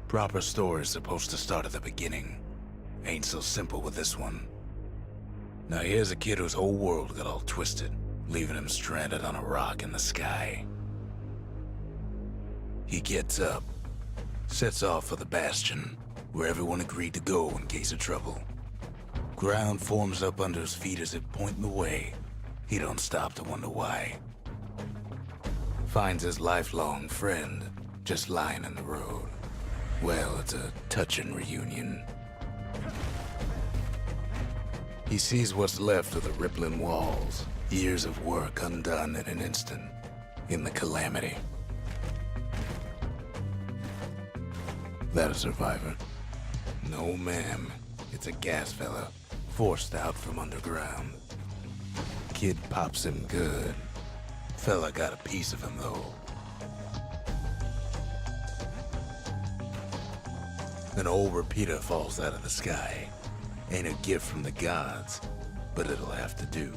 Proper story's supposed to start at the beginning. Ain't so simple with this one. Now here's a kid whose whole world got all twisted, leaving him stranded on a rock in the sky. He gets up, sets off for the Bastion, where everyone agreed to go in case of trouble. Ground forms up under his feet as if pointing the way. He don't stop to wonder why. Finds his lifelong friend just lying in the road. Well, it's a touching reunion. He sees what's left of the rippling walls, years of work undone in an instant, in the calamity. That a survivor? No, ma'am. It's a gas fella, forced out from underground. Kid pops him good. Fella got a piece of him, though. An old repeater falls out of the sky. Ain't a gift from the gods, but it'll have to do.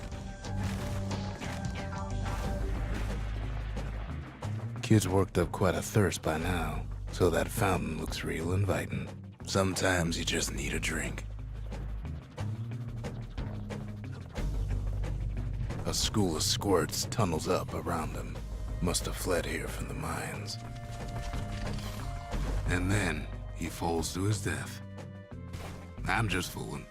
Kid's worked up quite a thirst by now, so that fountain looks real inviting. Sometimes you just need a drink. A school of squirts tunnels up around him. Must have fled here from the mines. And then he falls to his death. I'm just fooling.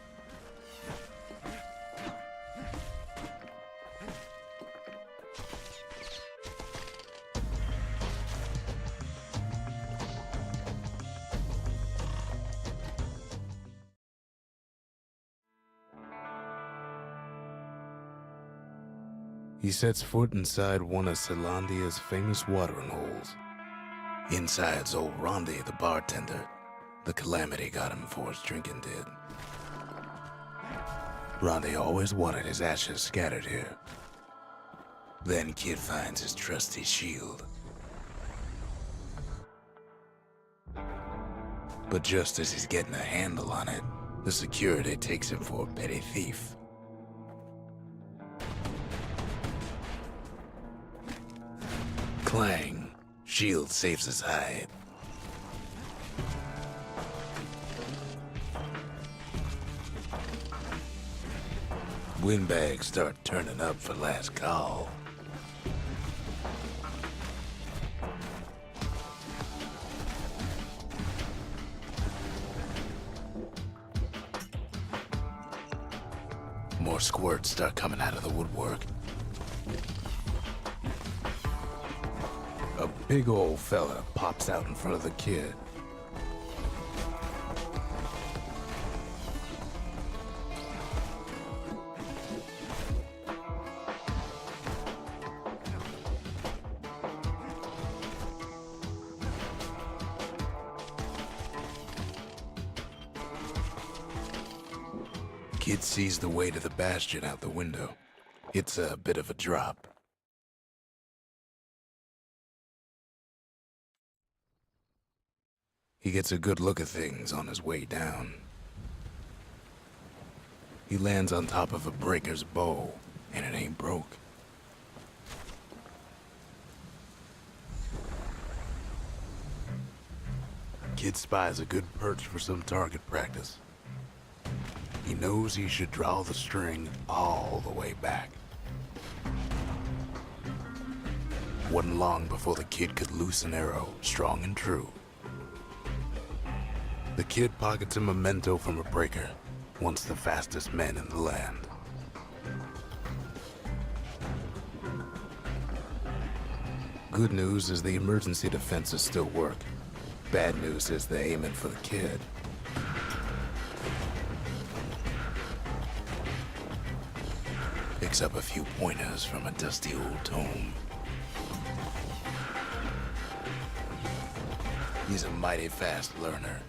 He sets foot inside one of Celandia's famous watering holes. Inside's old Rondi, the bartender. The calamity got him before his drinking did. Rondi always wanted his ashes scattered here. Then Kid finds his trusty shield. But just as he's getting a handle on it, the security takes him for a petty thief. Clang. Shield saves his hide. Windbags start turning up for last call. More squirts start coming out of the woodwork. A big old fella pops out in front of the kid. Kid sees the way to the Bastion out the window. It's a bit of a drop. He gets a good look at things on his way down. He lands on top of a breaker's bow, and it ain't broke. Kid spies a good perch for some target practice. He knows he should draw the string all the way back. Wasn't long before the kid could loose an arrow, strong and true. The kid pockets a memento from a breaker, once the fastest men in the land. Good news is the emergency defenses still work. Bad news is they're aiming for the kid. Picks up a few pointers from a dusty old tome. He's a mighty fast learner.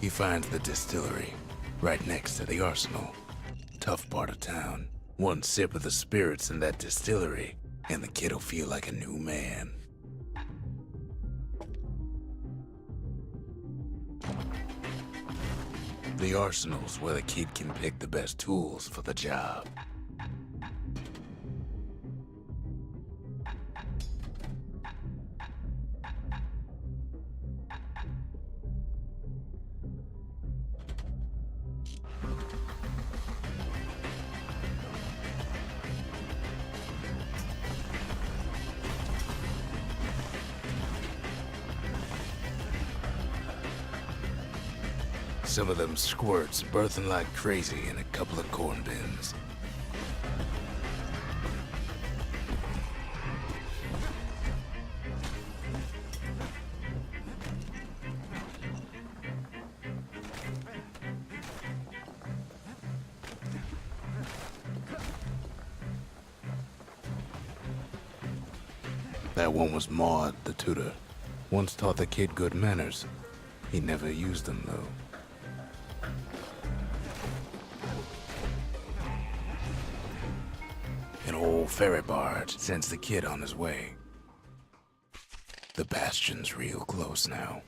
He finds the distillery, right next to the arsenal. Tough part of town. One sip of the spirits in that distillery, and the kid'll feel like a new man. The arsenal's where the kid can pick the best tools for the job. Some of them squirts birthing like crazy in a couple of corn bins. That one was Maud, the tutor. Once taught the kid good manners. He never used them, though. An old ferry barge sends the kid on his way. The Bastion's real close now.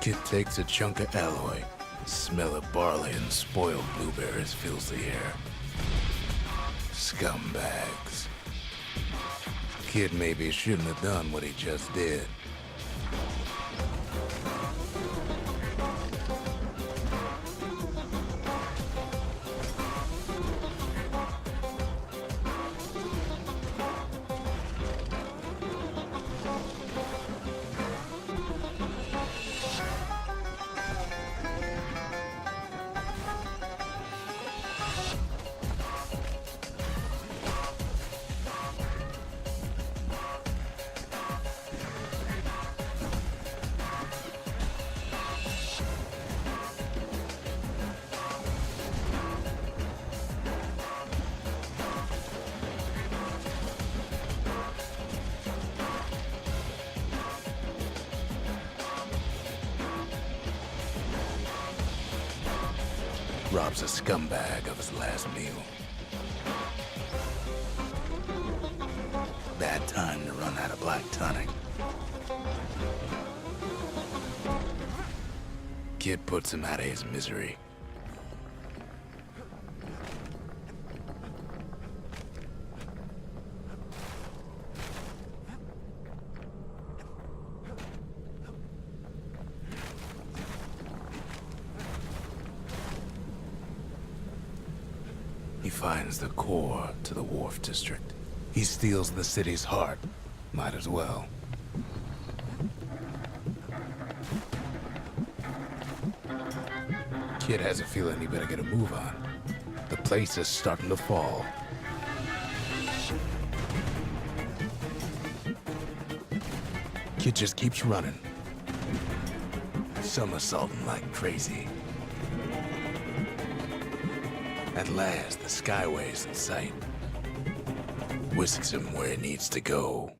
Kid takes a chunk of alloy. Smell of barley and spoiled blueberries fills the air. Scumbags. Kid maybe shouldn't have done what he just did. Robs a scumbag of his last meal. Bad time to run out of black tonic. Kid puts him out of his misery. He finds the core to the Wharf District. He steals the city's heart. Might as well. Kid has a feeling he better get a move on. The place is starting to fall. Kid just keeps running. Somersaulting like crazy. At last, the skyway's in sight. Whisks him where he needs to go.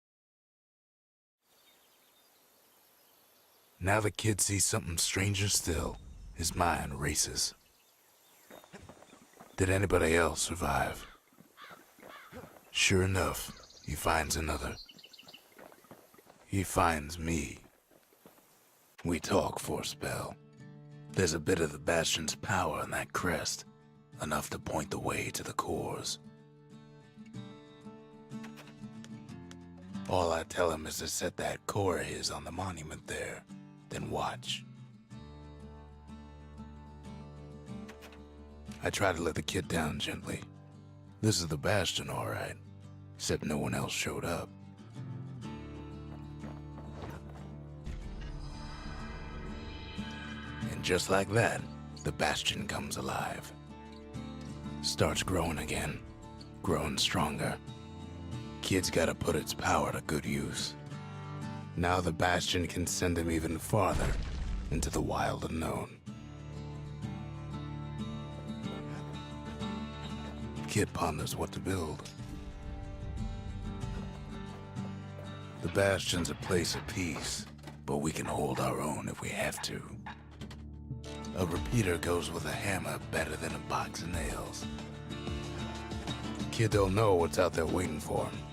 Now the kid sees something stranger still. His mind races. Did anybody else survive? Sure enough, he finds another. He finds me. We talk for a spell. There's a bit of the Bastion's power in that crest. Enough to point the way to the cores. All I tell him is to set that core of his on the monument there, then watch. I try to let the kid down gently. This is the Bastion, all right, except no one else showed up. And just like that, the Bastion comes alive. Starts growing again, growing stronger. Kid's gotta put its power to good use. Now the Bastion can send him even farther, into the wild unknown. Kid ponders what to build. The Bastion's a place of peace, but we can hold our own if we have to. A repeater goes with a hammer better than a box of nails. Kid don't know what's out there waiting for him.